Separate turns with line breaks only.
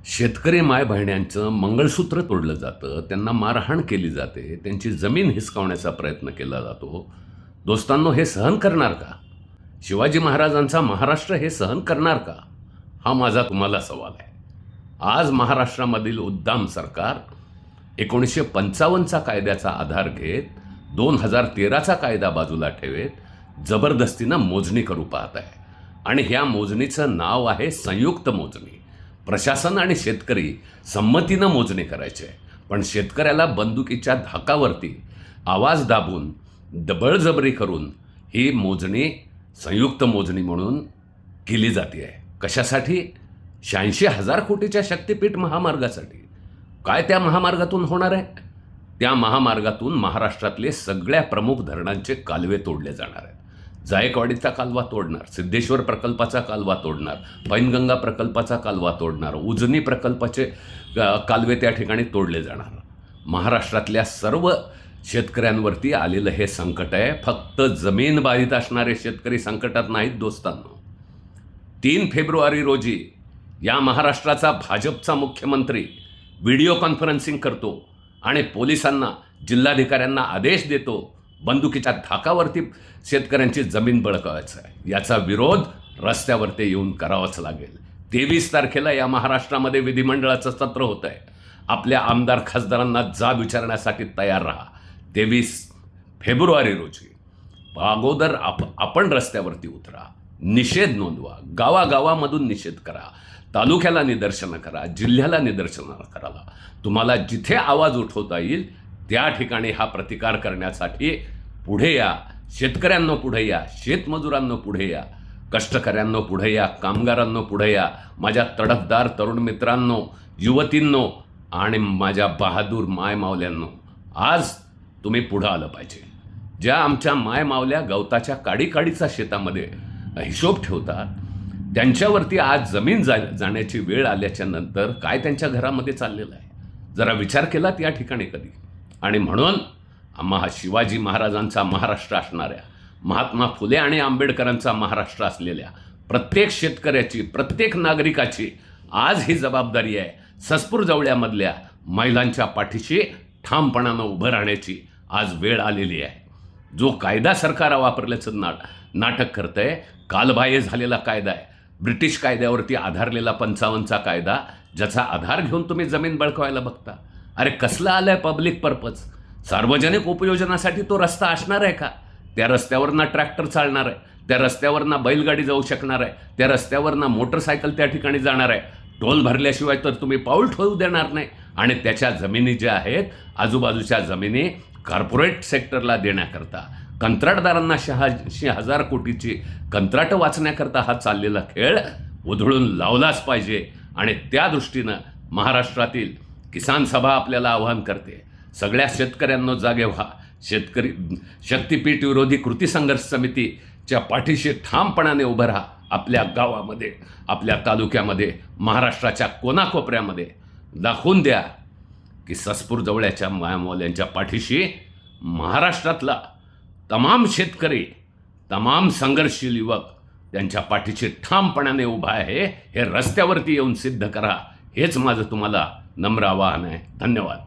शेतकरी माय बहिण्यांचं मंगळसूत्र तोडलं जातं, त्यांना मारहाण केली जाते, त्यांची जमीन हिसकावण्याचा प्रयत्न केला जातो. दोस्तांनो, हे सहन करणार का? शिवाजी महाराजांचा महाराष्ट्र हे सहन करणार का? हा माझा तुम्हाला सवाल आहे. आज महाराष्ट्रामधील उद्दाम सरकार 1955चा कायद्याचा आधार घेत 2013चा कायदा बाजूला ठेवत जबरदस्तीनं मोजणी करू पाहत आहे. आणि ह्या मोजणीचं नाव आहे संयुक्त मोजणी. प्रशासन आणि शेतकरी संमतीनं मोजणी करायचे, पण शेतकऱ्याला बंदुकीच्या धाकावरती आवाज दाबून बळजबरी करून ही मोजणी संयुक्त मोजणी म्हणून केली जाते आहे. कशासाठी? 86,000 कोटीच्या शक्तिपीठ महामार्गासाठी. काय त्या महामार्गातून होणार आहे? त्या महामार्गातून महाराष्ट्रातले सगळ्या प्रमुख धरणांचे कालवे तोडले जाणार आहेत. जायकवाडीचा कालवा तोडणार, सिद्धेश्वर प्रकल्पाचा कालवा तोडणार, पैनगंगा प्रकल्पाचा कालवा तोडणार, उजनी प्रकल्पाचे कालवे त्या ठिकाणी तोडले जाणार. महाराष्ट्रातल्या सर्व शेतकऱ्यांवरती आलेलं हे संकट आहे. फक्त जमीन बाधित असणारे शेतकरी संकटात नाहीत दोस्तांनो. 3 फेब्रुवारी रोजी या महाराष्ट्राचा भाजपचा मुख्यमंत्री व्हिडिओ कॉन्फरन्सिंग करतो आणि पोलिसांना, जिल्हाधिकाऱ्यांना आदेश देतो बंदुकीच्या धाकावरती शेतकऱ्यांची जमीन बळकावायचं आहे. याचा विरोध रस्त्यावरती येऊन करावाच लागेल. 23 तारखेला या महाराष्ट्रामध्ये विधिमंडळाचं सत्र होतं आहे. आपल्या आमदार खासदारांना जाब विचारण्यासाठी तयार राहा. 23 फेब्रुवारी रोजी अगोदर आपण रस्त्यावरती उतरा, निषेध नोंदवा, गावागावामधून निषेध करा, तालुक्याला निदर्शनं करा, जिल्ह्याला निदर्शनं करा. तुम्हाला जिथे आवाज उठवता येईल त्या ठिकाणी हा प्रतिकार करण्यासाठी पुढे या. शेतकऱ्यांनो पुढे या, शेतमजुरांनो पुढे या, कष्टकऱ्यांनो पुढे या, कामगारांनो पुढे या, माझ्या तडफदार तरुण मित्रांनो, युवतींनो आणि माझ्या बहादूर मायमावल्यांनो, आज तुम्ही पुढं आलं पाहिजे. ज्या आमच्या मायमावल्या गवताच्या काडीकाडीचा शेतामध्ये हिशोब ठेवतात, त्यांच्यावरती आज जमीन जाण्याची वेळ आल्याच्या नंतर काय त्यांच्या घरामध्ये चाललेलं आहे जरा विचार केला त्या ठिकाणी कधी? आणि म्हणून शिवाजी महाराजांचा महाराष्ट्र असणाऱ्या, महात्मा फुले आणि आंबेडकरांचा महाराष्ट्र असलेल्या प्रत्येक शेतकऱ्याची, प्रत्येक नागरिकाची आज ही जबाबदारी आहे. सस्पूर जवळ्यामधल्या महिलांच्या पाठीशी ठामपणानं उभं राहण्याची आज वेळ आलेली आहे. जो कायदा सरकार वापरल्याचं नाटक करतं आहे, कालबाह्य झालेला कायदा आहे. ब्रिटिश कायद्यावरती आधारलेला 55चा कायदा, ज्याचा आधार घेऊन तुम्ही जमीन बळकावायला बघता. अरे कसला आलाय पब्लिक पर्पज? सार्वजनिक उपयोजनासाठी तो रस्ता असणार आहे का? त्या रस्त्यावर ना ट्रॅक्टर चालणार आहे, त्या रस्त्यावर ना बैलगाडी जाऊ शकणार आहे, त्या रस्त्यावर ना मोटरसायकल त्या ठिकाणी जाणार आहे. टोल भरल्याशिवाय तर तुम्ही पाऊल ठेवू देणार नाही. आणि त्याच्या जमिनी ज्या आहेत, आजूबाजूच्या जमिनी कॉर्पोरेट सेक्टरला देण्याकरता, कंत्राटदारांना 86,000 कोटीची कंत्राटं वाचण्याकरता हा चाललेला खेळ उधळून लावलाच पाहिजे. आणि त्या दृष्टीनं महाराष्ट्रातील किसान सभा आपल्याला आवाहन करते, सगळ्या शेतकऱ्यांनो जागे व्हा. शेतकरी शक्तिपीठ विरोधी कृती संघर्ष समितीच्या पाठीशी ठामपणाने उभं राहा. आपल्या गावामध्ये, आपल्या तालुक्यामध्ये, महाराष्ट्राच्या कोनाकोपऱ्यामध्ये दाखवून द्या की सस्पूर जवळच्या मायमौल्यांच्या पाठीशी महाराष्ट्रातला तमाम शेतकरी, तमाम संघर्षशील युवक त्यांच्या पाठीशी ठामपणाने उभा आहे. हे रस्त्यावरती येऊन सिद्ध करा. हेच माझं तुम्हाला नम्र आवाहन आहे. धन्यवाद.